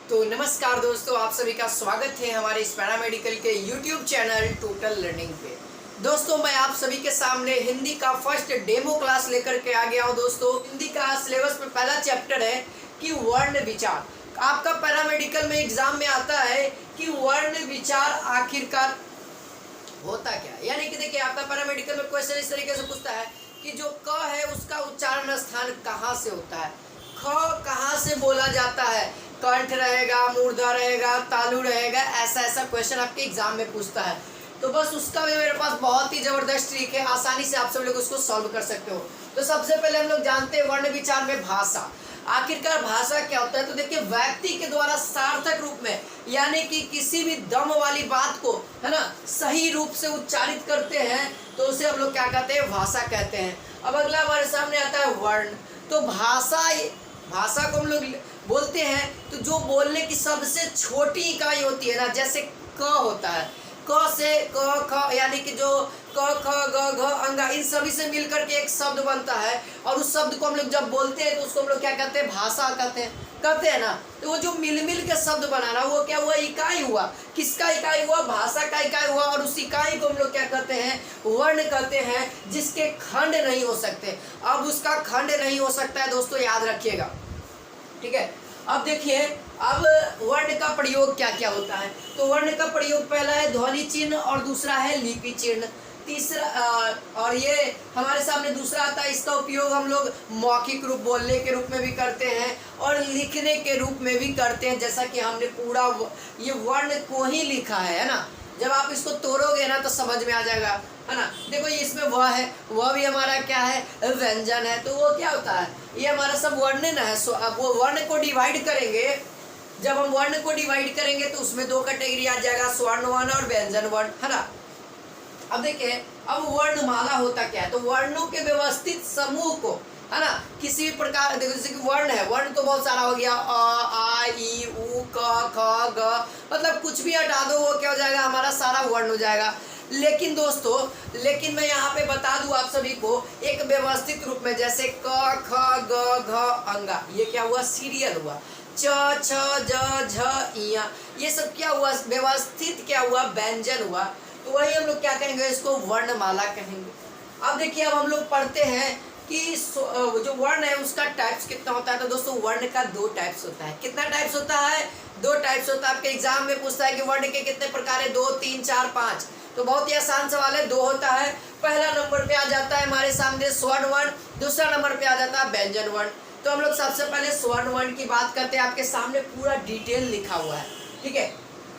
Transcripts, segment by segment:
तो नमस्कार दोस्तों, आप सभी का स्वागत है हमारे इस पैरामेडिकल के YouTube चैनल टोटल लर्निंग पे। दोस्तों, मैं आप सभी के सामने हिंदी का फर्स्ट डेमो क्लास लेकर के आ गया हूँ। दोस्तों, हिंदी का सिलेबस में पहला चैप्टर है कि वर्ण विचार। आपका पैरामेडिकल में एग्जाम में आता है कि वर्ण विचार आखिरकार होता क्या। यानी कि देखिए, आपका पैरामेडिकल में क्वेश्चन इस तरीके से पूछता है कि जो क है उसका उच्चारण स्थान कहाँ से होता है, ख कहाँ से बोला जाता है, कंठ रहेगा, मूर्धा रहेगा, तालु रहेगा, ऐसा ऐसा क्वेश्चन आपके एग्जाम में पूछता है। तो बस उसका भी मेरे पास बहुत ही जबरदस्त ट्रिक है, आसानी से आप सब लोग उसको सॉल्व कर सकते हो। तो सबसे पहले हम लोग जानते हैं वर्ण विचार में भाषा। आखिरकार भाषा क्या होता है, तो देखिए व्यक्ति के द्वारा सार्थक रूप में, यानी कि किसी भी दम वाली बात को है ना सही रूप से उच्चारित करते हैं तो उसे हम लोग क्या कहते हैं, भाषा कहते हैं। अब अगला हमारे सामने आता है वर्ण। तो भाषा को हम लोग बोलते हैं तो जो बोलने की सबसे छोटी इकाई होती है ना, जैसे क होता है, क से क ख, यानी कि जो क ख ग घ अंगा, इन सभी से मिलकर के एक शब्द बनता है और उस शब्द को हम लोग जब बोलते हैं तो उसको हम लोग क्या कहते हैं, भाषा कहते हैं ना। तो वो जो मिल के शब्द बनाना, वो क्या हुआ, इकाई हुआ। किसका इकाई हुआ, भाषा का इकाई हुआ। और उस इकाई को हम लोग क्या कहते हैं, वर्ण कहते हैं, जिसके खंड नहीं हो सकते। अब उसका खंड नहीं हो सकता है दोस्तों, याद रखिएगा, ठीक है। अब देखिए, अब वर्ण का प्रयोग क्या क्या होता है। तो वर्ण का प्रयोग पहला है ध्वनि चिन्ह और दूसरा है लिपि चिन्ह, तीसरा और ये हमारे सामने दूसरा आता है। इसका उपयोग हम लोग मौखिक रूप, बोलने के रूप में भी करते हैं और लिखने के रूप में भी करते हैं। जैसा कि हमने पूरा ये वर्ण को ही लिखा है ना। जब आप इसको तोड़ोगे ना तो समझ में आ जाएगा, है ना। देखो ये इसमें वह है, वह भी हमारा क्या है, व्यंजन है। तो वो क्या होता है, ये हमारा सब वर्णन है। अब वो वर्ण को डिवाइड करेंगे, जब हम वर्ण को डिवाइड करेंगे तो उसमें दो कैटेगरी आ जाएगा, स्वर्ण वर्ण और व्यंजन वर्ण, है ना। अब देखिए, अब वर्णमाला होता क्या है। तो वर्णों के व्यवस्थित समूह को, है ना, किसी भी प्रकार, देखो जैसे कि वर्ण है, वर्ण तो बहुत सारा हो गया, अ आ ई उ क ख ग, मतलब कुछ भी हटा दो वो क्या हो जाएगा, हमारा सारा वर्ण हो जाएगा। लेकिन दोस्तों, मैं यहाँ पे बता दूं आप सभी को, एक व्यवस्थित रूप में, जैसे क ख ग घ अंगा, ये क्या हुआ, सीरियल हुआ। च छ ज झ इया, ये सब क्या हुआ, व्यवस्थित क्या हुआ, व्यंजन हुआ। तो वही हम लोग क्या कहेंगे, इसको वर्णमाला कहेंगे। अब देखिए, अब हम लोग पढ़ते हैं कि जो वर्ण है उसका टाइप्स कितना होता है। तो दोस्तों, वर्ण का दो टाइप्स होता है। कितना टाइप्स होता है, दो टाइप्स होता है। आपके एग्जाम में पूछता है कि वर्ण के कितने प्रकार है, 2 3 4 5। तो बहुत ही आसान सवाल है, 2 होता है। पहला नंबर पे आ जाता है हमारे सामने स्वर्ण वर्ण, दूसरा नंबर पे आ जाता है व्यंजन वर्ण। तो हम लोग सबसे पहले स्वर्ण वर्ण की बात करते हैं। आपके सामने पूरा डिटेल लिखा हुआ है, ठीक है।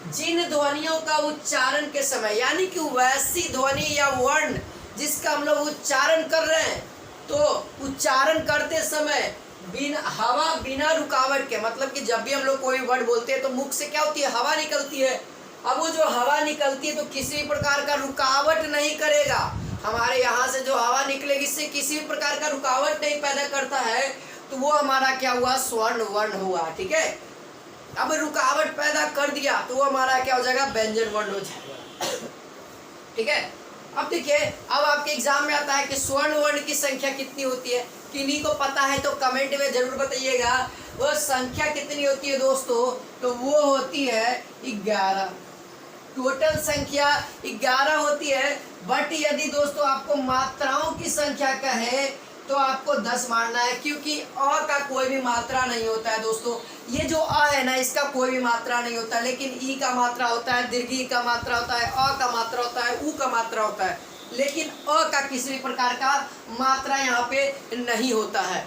जिन ध्वनियों का उच्चारण के समय, यानी कि वैसी ध्वनि या वर्ण जिसका हम लोग उच्चारण कर रहे हैं, तो उच्चारण करते समय बिना रुकावट के, मतलब कि जब भी हम लोग कोई वर्ड बोलते हैं तो मुख से क्या होती है, हवा निकलती है। अब वो जो हवा निकलती है तो किसी भी प्रकार का रुकावट नहीं करेगा। हमारे यहाँ से जो हवा निकलेगी इससे किसी भी प्रकार का रुकावट नहीं पैदा करता है, तो वो हमारा क्या हुआ, स्वर्ण वर्ण हुआ, ठीक है। अब रुकावट पैदा कर दिया तो वो हमारा क्या हो जाएगा, व्यंजन वर्ण हो जाएगा, ठीक है। अब देखिए, अब आपके एग्जाम में आता है कि स्वर्ण वर्ण की संख्या कितनी होती है। किन्हीं को पता है तो कमेंट में जरूर बताइएगा, वो संख्या कितनी होती है दोस्तों। तो वो होती है 11। टोटल संख्या 11 होती है। बट यदि दोस्तों आपको मात्राओं की संख्या कहे तो आपको 10 मानना है, क्योंकि अ का कोई भी मात्रा नहीं होता है दोस्तों। ये जो अ है ना, इसका कोई भी मात्रा नहीं होता, लेकिन ई का मात्रा होता है, दीर्घ ई का मात्रा होता है, अ का मात्रा होता है, उ का मात्रा होता है, लेकिन अ का किसी भी प्रकार का मात्रा यहाँ पे नहीं होता है।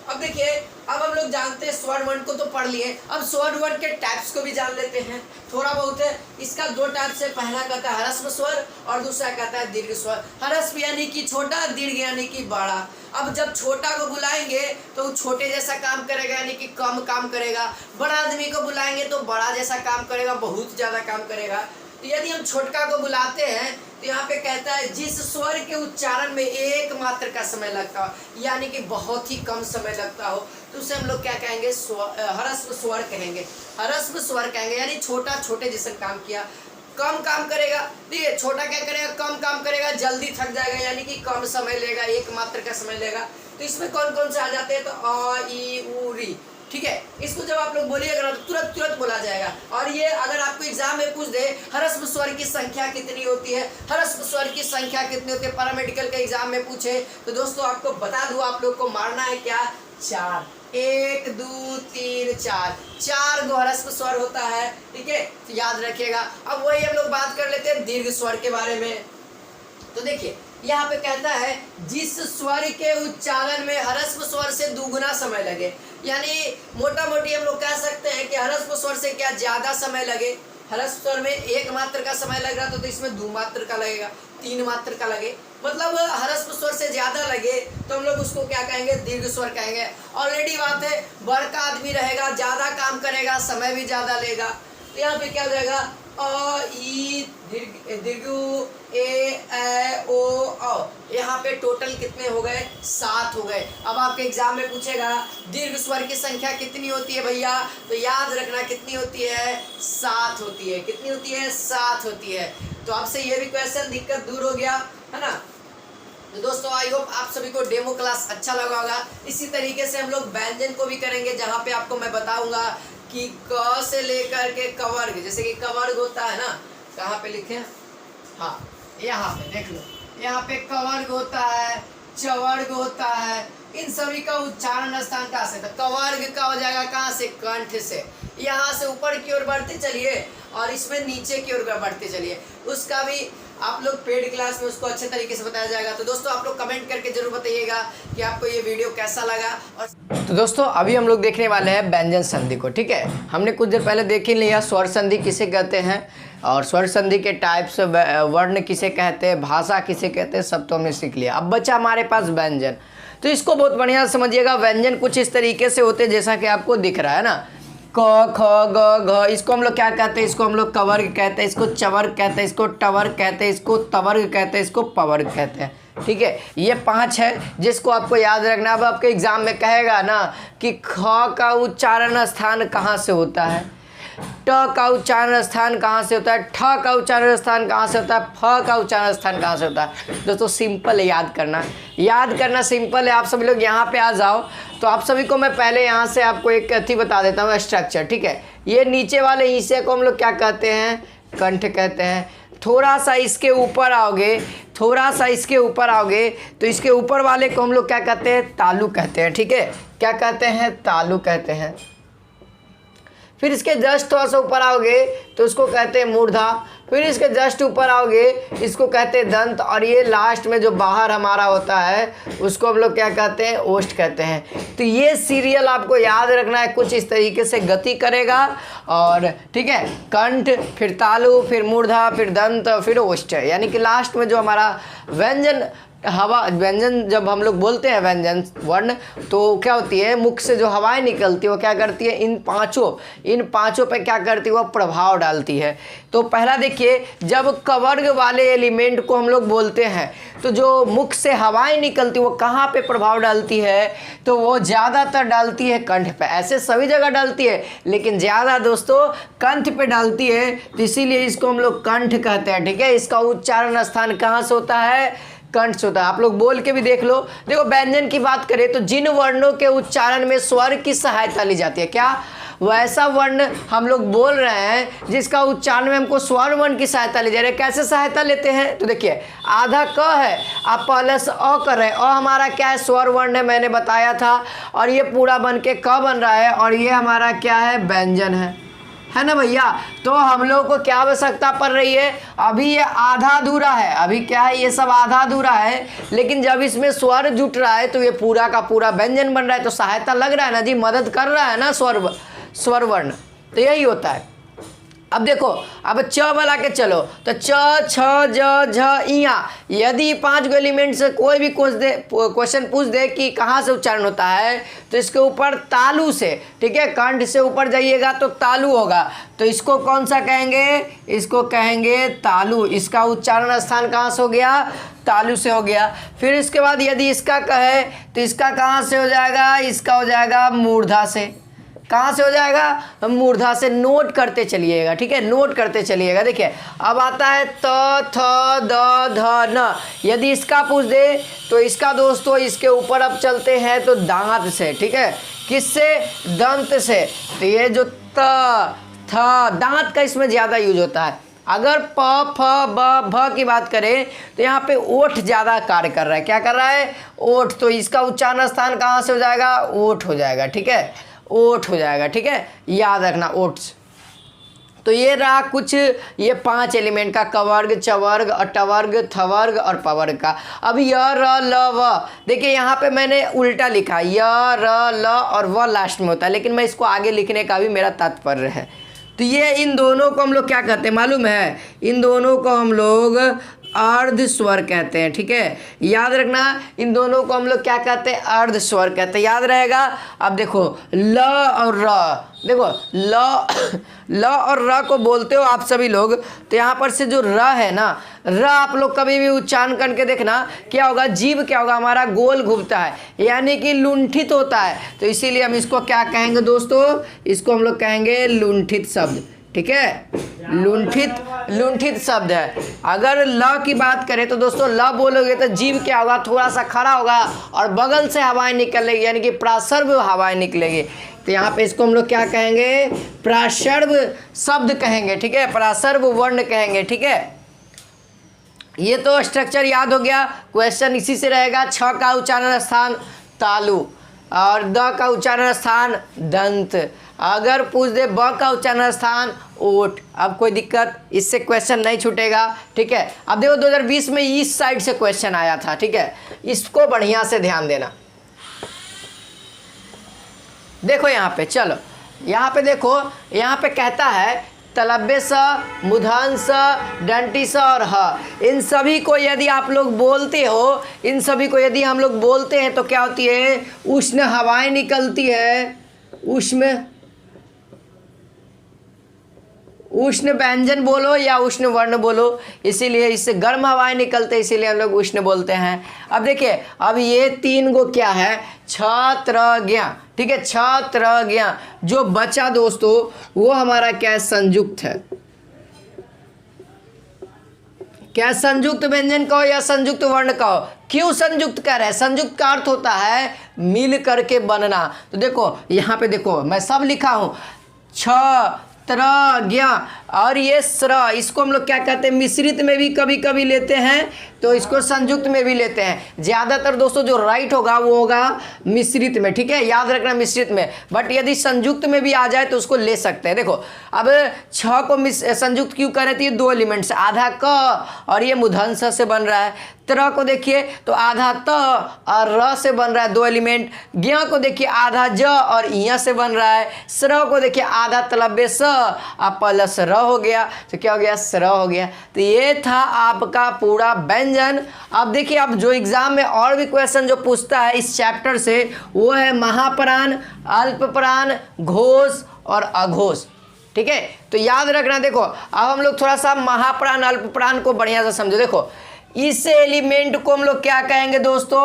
अब देखिए, अब हम लोग जानते हैं स्वर्ण वर्ण को तो पढ़ लिए, अब स्वर्ण वर्ण के टाइप्स को भी जान लेते हैं थोड़ा बहुत है। इसका दो टाइप से, पहला कहता है ह्रस्व स्वर और दूसरा कहता है दीर्घ स्वर। ह्रस्व यानी कि छोटा, दीर्घ यानी कि बड़ा। अब जब छोटा को बुलाएंगे तो छोटे जैसा काम करेगा, यानी कि कम काम करेगा। बड़ा आदमी को बुलाएंगे तो बड़ा जैसा काम करेगा, बहुत ज़्यादा काम करेगा। तो यदि हम छोटका को बुलाते हैं तो यहाँ पे कहता है जिस स्वर के उच्चारण में एक मात्र का समय लगता हो, यानी कि बहुत ही कम समय लगता हो, तो उसे हम लोग क्या कहेंगे, ह्रस्व स्वर कहेंगे। ह्रस्व स्वर कहेंगे, यानी छोटा छोटे जैसा काम किया, कम काम करेगा। देखिए, छोटा क्या करेगा, कम काम करेगा, जल्दी थक जाएगा, यानी कि कम समय लेगा, एक मात्र का समय लेगा। तो इसमें कौन कौन से आ जाते हैं, तो अ ई उ री, ठीक है, इसको जब आप लोग बोलिएगा ना तो तुरंत तुरंत बोला जाएगा। और ये अगर आपको एग्जाम में पूछ दे ह्रस्व स्वर की संख्या कितनी होती है, ह्रस्व स्वर की संख्या कितनी होती है, पैरामेडिकल के एग्जाम में पूछे तो दोस्तों आपको बता दूं, आप लोग को मारना है क्या, 4, 1 2 3 4 गो ह्रस्व स्वर होता है। ठीक है, तो याद रखिएगा। अब वही हम लोग बात कर लेते हैं दीर्घ स्वर के बारे में। तो देखिए यहाँ पे कहता है जिस स्वर के उच्चारण में ह्रस्व स्वर से दुगुना समय लगे, यानी मोटा मोटी हम लोग कह सकते हैं कि ह्रस्व स्वर से क्या ज्यादा समय लगे। ह्रस्व स्वर में 1 मात्र का समय लग रहा तो इसमें 2 मात्र का लगेगा, 3 मात्र का लगे, मतलब ह्रस्व स्वर से ज्यादा लगे तो हम लोग उसको क्या कहेंगे, दीर्घ स्वर कहेंगे। ऑलरेडी बात है, बड़का आदमी रहेगा, ज्यादा काम करेगा, समय भी ज्यादा लेगा। तो यहाँ पे क्या हो जाएगा, अ ई दीर्घ ए ओ औ। यहाँ पे टोटल कितने हो गए, 7 हो गए। अब आपके एग्जाम में पूछेगा दीर्घ स्वर की संख्या कितनी होती है भैया, तो याद रखना कितनी होती है, 7 होती है। कितनी होती है, 7 होती है। तो आपसे ये भी क्वेश्चन दिक्कत दूर हो गया है ना। तो दोस्तों आई होप आप सभी को डेमो क्लास अच्छा लगा होगा। इसी तरीके से हम लोग व्यंजन को भी करेंगे, जहाँ पे आपको मैं बताऊंगा कि क से लेकर के कवर्ग, जैसे कि कवर्ग होता है ना, कहाँ पे लिखे, हाँ यहाँ पे देख लो, यहाँ पे कवर्ग होता है, चवर्ग होता है, इन सभी का उच्चारण स्थान कहाँ से, तो कवर्ग का हो जाएगा कहाँ से, कंठ से। यहाँ से ऊपर की ओर बढ़ते चलिए और इसमें नीचे की ओर बढ़ते चलिए, उसका भी आप लोग पेड क्लास में उसको अच्छे तरीके से बताया जाएगा। तो दोस्तों आप लोग कमेंट करके जरूर बताइएगा कि आपको ये वीडियो कैसा लगा। और तो दोस्तों अभी हम लोग देखने वाले हैं व्यंजन संधि को। ठीक है, हमने कुछ देर पहले देख ही लिया स्वर संधि किसे कहते हैं और स्वर संधि के टाइप्स, वर्ण किसे कहते हैं, भाषा किसे कहते हैं, सब तो हमने सीख लिया। अब बचा हमारे पास व्यंजन। तो इसको बहुत बढ़िया समझिएगा। व्यंजन कुछ इस तरीके से होते हैं जैसा कि आपको दिख रहा है ना, क ख ग घ। इसको हम लोग क्या कहते हैं, इसको हम लोग कवर्ग कहते हैं, इसको चवर्ग कहते हैं, इसको टवर्ग कहते हैं, इसको तवर्ग कहते हैं, इसको पवर्ग कहते हैं। ठीक है, ये 5 है जिसको आपको याद रखना। अब आपके एग्जाम में कहेगा ना कि ख का उच्चारण स्थान कहाँ से होता है, ट का उच्चारण स्थान कहाँ से होता है, ठ का उच्चारण स्थान कहाँ से होता है, फ का उच्चारण स्थान कहाँ से होता है। दोस्तों सिंपल है, याद करना सिंपल है। आप सभी लोग यहाँ पे आ जाओ। तो आप सभी को मैं पहले यहाँ से आपको एक अथी बता देता हूँ, स्ट्रक्चर। ठीक है, ये नीचे वाले हिस्से को हम लोग क्या कहते हैं, कंठ कहते हैं। थोड़ा सा इसके ऊपर आओगे तो इसके ऊपर वाले को हम लोग क्या कहते हैं, तालु कहते हैं। ठीक है, क्या कहते हैं, तालु कहते हैं। फिर इसके जस्ट थोड़ा सा ऊपर आओगे तो उसको कहते हैं मूर्धा। फिर इसके जस्ट ऊपर आओगे इसको कहते हैं दंत। और ये लास्ट में जो बाहर हमारा होता है उसको हम लोग क्या कहते हैं, ओष्ठ कहते हैं। तो ये सीरियल आपको याद रखना है, कुछ इस तरीके से गति करेगा। और ठीक है, कंठ, फिर तालु, फिर मूर्धा, फिर दंत, फिर ओष्ठ, यानी कि लास्ट में जो हमारा व्यंजन जब हम लोग बोलते हैं व्यंजन वर्ण, तो क्या होती है, मुख से जो हवाएं निकलती है वो क्या करती है, इन पांचों पे क्या करती है, वो प्रभाव डालती है। तो पहला देखिए, जब कवर्ग वाले एलिमेंट को हम लोग बोलते हैं तो जो मुख से हवाएं निकलती है वो कहाँ पे प्रभाव डालती है, तो वो ज़्यादातर डालती है कंठ पे। ऐसे सभी जगह डालती है लेकिन ज़्यादा दोस्तों कंठ पे डालती है, तो इसीलिए इसको हम लोग कंठ कहते हैं। ठीक है, इसका उच्चारण स्थान कहाँ से होता है, कंठ से होता है। आप लोग बोल के भी देख लो। देखो व्यंजन की बात करें तो जिन वर्णों के उच्चारण में स्वर की सहायता ली जाती है, क्या वैसा वर्ण हम लोग बोल रहे हैं जिसका उच्चारण में हमको स्वर वर्ण की सहायता ली जा रही है। कैसे सहायता लेते हैं, तो देखिए आधा क है, आप पहले से अ कर रहे हैं, अ हमारा क्या है, स्वर वर्ण है, मैंने बताया था। और ये पूरा बन के क बन रहा है और ये हमारा क्या है, व्यंजन है ना भैया। तो हम लोग को क्या आवश्यकता पड़ रही है, अभी ये आधा अधूरा है, अभी क्या है, ये सब आधा अधूरा है, लेकिन जब इसमें स्वर जुट रहा है तो ये पूरा का पूरा व्यंजन बन रहा है। तो सहायता लग रहा है ना जी, मदद कर रहा है ना स्वर वर्ण। तो यही होता है। अब देखो, अब च वाला के चलो तो च, छ, ज, झ, इया। यदि 5 गो एलिमेंट से कोई भी क्वेश्चन पूछ दे कि कहाँ से उच्चारण होता है, तो इसके ऊपर तालु से, ठीक है, कंठ से ऊपर जाइएगा तो तालु होगा। तो इसको कौन सा कहेंगे, इसको कहेंगे तालु। इसका उच्चारण स्थान कहाँ से हो गया, तालु से हो गया। फिर इसके बाद यदि इसका कहे तो इसका कहाँ से हो जाएगा, इसका हो जाएगा मूर्धा से। कहाँ से हो जाएगा, मूर्धा से। नोट करते चलिएगा, ठीक है, नोट करते चलिएगा। देखिए अब आता है त थ द ध न। यदि इसका पूछ दे तो इसका दोस्तों इसके ऊपर अब चलते हैं तो दांत से, ठीक है, किससे, दंत से। तो ये जो त थ दांत का इसमें ज़्यादा यूज होता है। अगर प फ ब भ की बात करें तो यहाँ पे ओठ ज़्यादा कार्य कर रहा है। क्या कर रहा है, ओठ। तो इसका उच्चारण स्थान कहाँ से हो जाएगा, ओठ हो जाएगा, ठीक है, ओठ हो जाएगा, ठीक है, याद रखना, ओठ। तो ये रहा कुछ ये 5 एलिमेंट का, कवर्ग, चवर्ग, अटवर्ग, थवर्ग और पवर्ग का। अब य र ल व, देखिए यहाँ पे मैंने उल्टा लिखा, य र ल और व लास्ट में होता है, लेकिन मैं इसको आगे लिखने का भी मेरा तात्पर्य है। तो ये इन दोनों को हम लोग क्या कहते हैं मालूम है, इन दोनों को हम लोग अर्ध स्वर कहते हैं, ठीक है, याद रखना। इन दोनों को हम लोग क्या कहते हैं, अर्ध स्वर कहते हैं, याद रहेगा। अब देखो ल और र, देखो ल और र को बोलते हो आप सभी लोग, तो यहाँ पर से जो र है ना, र आप लोग कभी भी उच्चारण करके देखना क्या होगा, जीभ क्या होगा हमारा, गोल घूमता है, यानी कि लुंठित होता है। तो इसीलिए हम इसको क्या कहेंगे दोस्तों, इसको हम लोग कहेंगे लुंठित शब्द, ठीक है, लुंठित शब्द है। अगर ल की बात करें तो दोस्तों ल बोलोगे तो जीभ क्या होगा, थोड़ा सा खड़ा होगा और बगल से हवाएं निकलेगी, यानी कि प्रासर्व हवाएं निकलेगी। तो यहाँ पे इसको हम लोग क्या कहेंगे, प्रासर्व शब्द कहेंगे, ठीक है, प्रासर्व वर्ण कहेंगे, ठीक है। ये तो स्ट्रक्चर याद हो गया। क्वेश्चन इसी से रहेगा। छ का उच्चारण स्थान तालु और द का उच्चारण स्थान दंत। अगर पूछ दे ब का उच्चारण स्थान ओठ। अब कोई दिक्कत, इससे क्वेश्चन नहीं छूटेगा, ठीक है। अब देखो 2020 में इस साइड से क्वेश्चन आया था, ठीक है, इसको बढ़िया से ध्यान देना। देखो यहाँ पे, चलो यहाँ पे देखो, यहाँ पे कहता है तलब्बे स, मूर्धन्य स, दंती स और ह। इन सभी को यदि आप लोग बोलते हो, इन सभी को यदि हम लोग बोलते हैं तो क्या होती है, उष्ण हवाएं निकलती है, उष्ण व्यंजन बोलो या उष्ण वर्ण बोलो, इसीलिए इससे गर्म हवाएं निकलते हैं, इसीलिए हम लोग उष्ण बोलते हैं। अब देखिए, अब ये 3 गो क्या है, छत्रज्ञ, ठीक है, छत्रज्ञ। जो बचा दोस्तों वो हमारा क्या है, संयुक्त है। क्या संयुक्त व्यंजन कहो या संयुक्त वर्ण कहो। क्यों संयुक्त कह रहे हैं, संयुक्त का अर्थ होता है मिल करके बनना। तो देखो यहाँ पे देखो मैं सब लिखा हूँ, छत्रज्ञ और ये स्र, इसको हम लोग क्या कहते हैं, मिश्रित में भी कभी कभी लेते हैं, तो इसको संयुक्त में भी लेते हैं। ज़्यादातर दोस्तों जो राइट होगा वो होगा मिश्रित में, ठीक है, याद रखना मिश्रित में। बट यदि संयुक्त में भी आ जाए तो उसको ले सकते हैं। देखो अब 6 को संयुक्त क्यों कर रही है, 2 एलिमेंट से, आधा क और ये मूर्धन्य स से बन रहा है। त्र को देखिए तो आधा त और र से बन रहा है, 2 एलिमेंट। ज्ञ को देखिए आधा ज और इ से बन रहा है। स्र को देखिए आधा तलब्बे स और प्लस र हो गया, तो क्या हो गया, स्र हो गया। तो ये था आपका पूरा व्यंजन। अब देखिए, अब जो एग्जाम में और भी क्वेश्चन जो पूछता है इस चैप्टर से, वो है महाप्राण, अल्पप्राण, घोष और अघोष, ठीक है। तो याद रखना। देखो अब हम लोग थोड़ा सा महाप्राण अल्पप्राण को बढ़िया से समझो। देखो इस एलिमेंट को हम लोग क्या कहेंगे दोस्तों,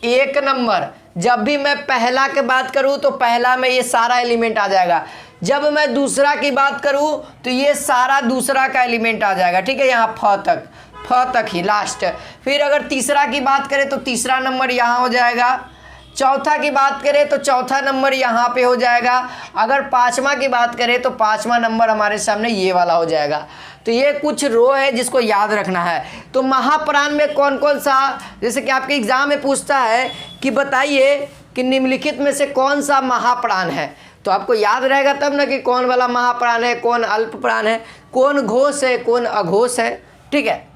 1 नंबर। जब भी मैं पहला की बात करूं तो पहला में ये सारा एलिमेंट आ जाएगा। जब मैं दूसरा की बात करूं तो ये सारा दूसरा का एलिमेंट आ जाएगा, ठीक है, यहाँ फ तक ही लास्ट। फिर अगर तीसरा की बात करें तो तीसरा नंबर यहाँ हो जाएगा। चौथा की बात करें तो चौथा नंबर यहाँ पे हो जाएगा। अगर 5वां की बात करें तो 5वां नंबर हमारे सामने ये वाला हो जाएगा। तो ये कुछ रो है जिसको याद रखना है। तो महाप्राण में कौन कौन सा, जैसे कि आपके एग्जाम में पूछता है कि बताइए कि निम्नलिखित में से कौन सा महाप्राण है, तो आपको याद रहेगा तब ना कि कौन वाला महाप्राण है, कौन अल्प प्राण है, कौन घोष है, कौन अघोष है, ठीक है।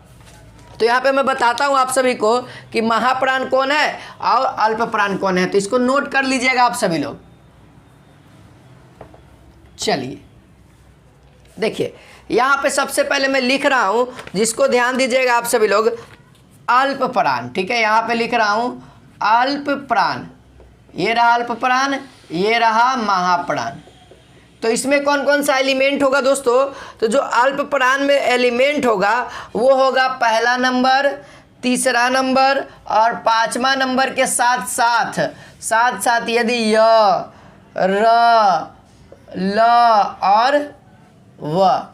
तो यहाँ पे मैं बताता हूँ आप सभी को कि महाप्राण कौन है और अल्प प्राण कौन है। तो इसको नोट कर लीजिएगा आप सभी लोग। चलिए देखिए, यहाँ पे सबसे पहले मैं लिख रहा हूँ, जिसको ध्यान दीजिएगा आप सभी लोग, अल्प प्राण, ठीक है। यहाँ पे लिख रहा हूँ अल्प प्राण, ये रहा अल्प प्राण, ये रहा महाप्राण। तो इसमें कौन कौन सा एलिमेंट होगा दोस्तों, तो जो अल्प प्राण में एलिमेंट होगा वो होगा पहला नंबर, तीसरा नंबर और 5वां नंबर के साथ साथ यदि य, र, ल और व,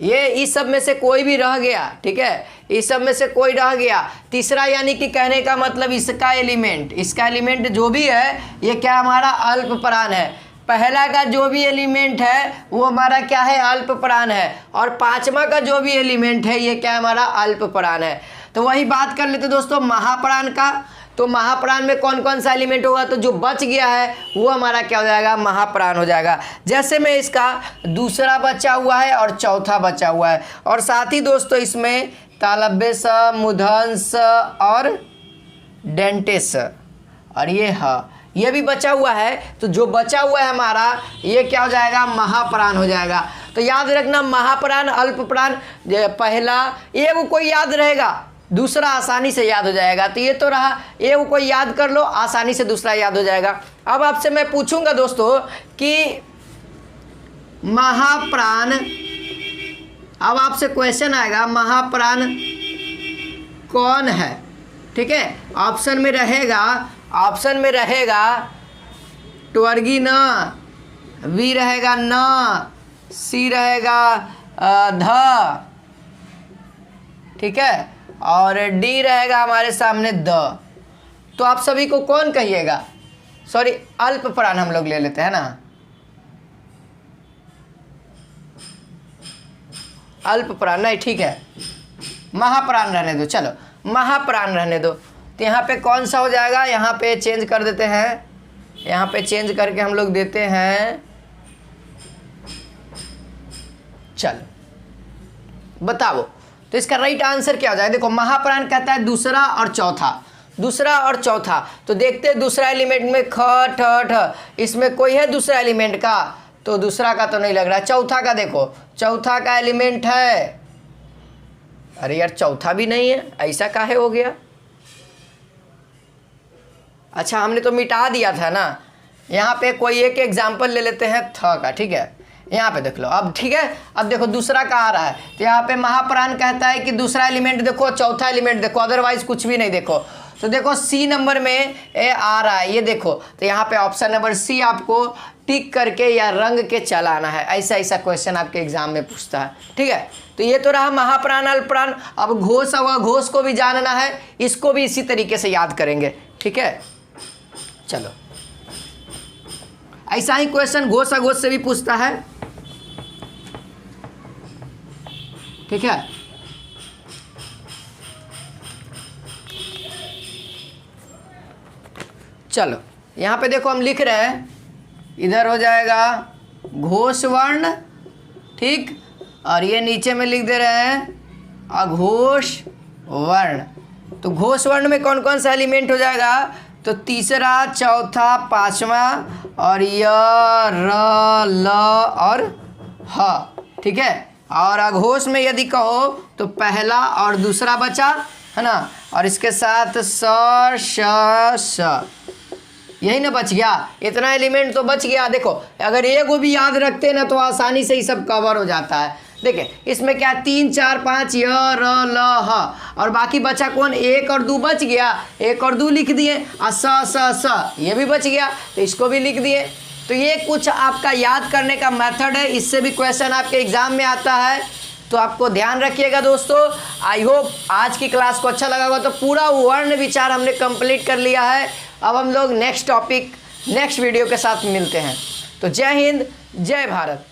ये इस सब में से कोई भी रह गया, ठीक है, इस सब में से कोई रह गया। तीसरा यानी कि कहने का मतलब इसका एलिमेंट जो भी है ये क्या हमारा अल्प प्राण है। पहला का जो भी एलिमेंट है वो हमारा क्या है, अल्प प्राण है, और पांचवा का जो भी एलिमेंट है ये क्या हमारा अल्प प्राण है। तो वही बात कर लेते दोस्तों महाप्राण का। तो महाप्राण में कौन कौन सा एलिमेंट होगा, तो जो बच गया है वो हमारा क्या हो जाएगा, महाप्राण हो जाएगा। जैसे में इसका दूसरा बचा हुआ है और चौथा बचा हुआ है, और साथ ही दोस्तों इसमें तालव्य स, मूर्धन्य और डेंटिस, और ये भी बचा हुआ है। तो जो बचा हुआ है हमारा ये क्या हो जाएगा, महाप्राण हो जाएगा। तो याद रखना महाप्राण, अल्प प्राण, पहला ये वो कोई याद रहेगा, दूसरा आसानी से याद हो जाएगा। तो ये तो रहा, ये वो कोई याद कर लो, आसानी से दूसरा याद हो जाएगा। अब आपसे मैं पूछूंगा दोस्तों कि महाप्राण, अब आपसे क्वेश्चन आएगा महाप्राण कौन है, ठीक है। ऑप्शन में रहेगा ट्वर्गी न, वी रहेगा न, सी रहेगा ध, ठीक है, और डी रहेगा हमारे सामने द। तो आप सभी को कौन कहिएगा, सॉरी अल्प प्राण हम लोग ले लेते हैं ना, अल्प प्राण नहीं, ठीक है, महाप्राण रहने दो, चलो महाप्राण रहने दो। तो यहाँ पे कौन सा हो जाएगा, यहाँ पे चेंज कर देते हैं, यहाँ पे चेंज करके हम लोग देते हैं, चलो बताओ तो इसका राइट आंसर क्या हो जाएगा। देखो महाप्राण कहता है दूसरा और चौथा, तो देखते हैं दूसरा एलिमेंट में ख ठ ठ, इसमें कोई है दूसरा एलिमेंट का, तो दूसरा का तो नहीं लग रहा है। चौथा का देखो, चौथा का एलिमेंट है, अरे यार चौथा भी नहीं है, ऐसा काहे हो गया। अच्छा हमने तो मिटा दिया था ना। यहाँ पे कोई एक एग्जाम्पल ले लेते हैं थ का, ठीक है, यहाँ पे देख लो अब, ठीक है। अब देखो दूसरा का आ रहा है, तो यहाँ पे महाप्राण कहता है कि दूसरा एलिमेंट देखो, चौथा एलिमेंट देखो, अदरवाइज कुछ भी नहीं देखो। तो देखो सी नंबर में ए आ रहा है, ये देखो, तो यहाँ पे ऑप्शन नंबर सी आपको टिक करके या रंग के चलाना है। ऐसा क्वेश्चन आपके एग्जाम में पूछता है, ठीक है। तो ये तो रहा महाप्राण अल्पप्राण। अब घोष व घोष को भी जानना है, इसको भी इसी तरीके से याद करेंगे, ठीक है। चलो ऐसा ही क्वेश्चन घोष अघोष से भी पूछता है, ठीक है। चलो यहाँ पे देखो हम लिख रहे हैं, इधर हो जाएगा घोष वर्ण, ठीक, और ये नीचे में लिख दे रहे हैं अघोष वर्ण। तो घोष वर्ण में कौन कौन सा एलिमेंट हो जाएगा, तो तीसरा, चौथा, पांचवा, और य, र, ल और ह, ठीक है। और अघोष में यदि कहो तो पहला और दूसरा बचा है ना, और इसके साथ स, श, यही ना बच गया, इतना एलिमेंट तो बच गया। देखो अगर एक वो भी याद रखते ना तो आसानी से ही सब कवर हो जाता है। देखिए इसमें क्या 3, 4, 5 य, र, ल, ह, और बाकी बचा कौन, 1 और 2 बच गया, 1 और 2 लिख दिए, और स ये भी बच गया, तो इसको भी लिख दिए। तो ये कुछ आपका याद करने का मेथड है, इससे भी क्वेश्चन आपके एग्जाम में आता है, तो आपको ध्यान रखिएगा दोस्तों। आई होप आज की क्लास को अच्छा लगा होगा। तो पूरा वर्ण विचार हमने कंप्लीट कर लिया है। अब हम लोग नेक्स्ट टॉपिक नेक्स्ट वीडियो के साथ मिलते हैं। तो जय हिंद, जय भारत।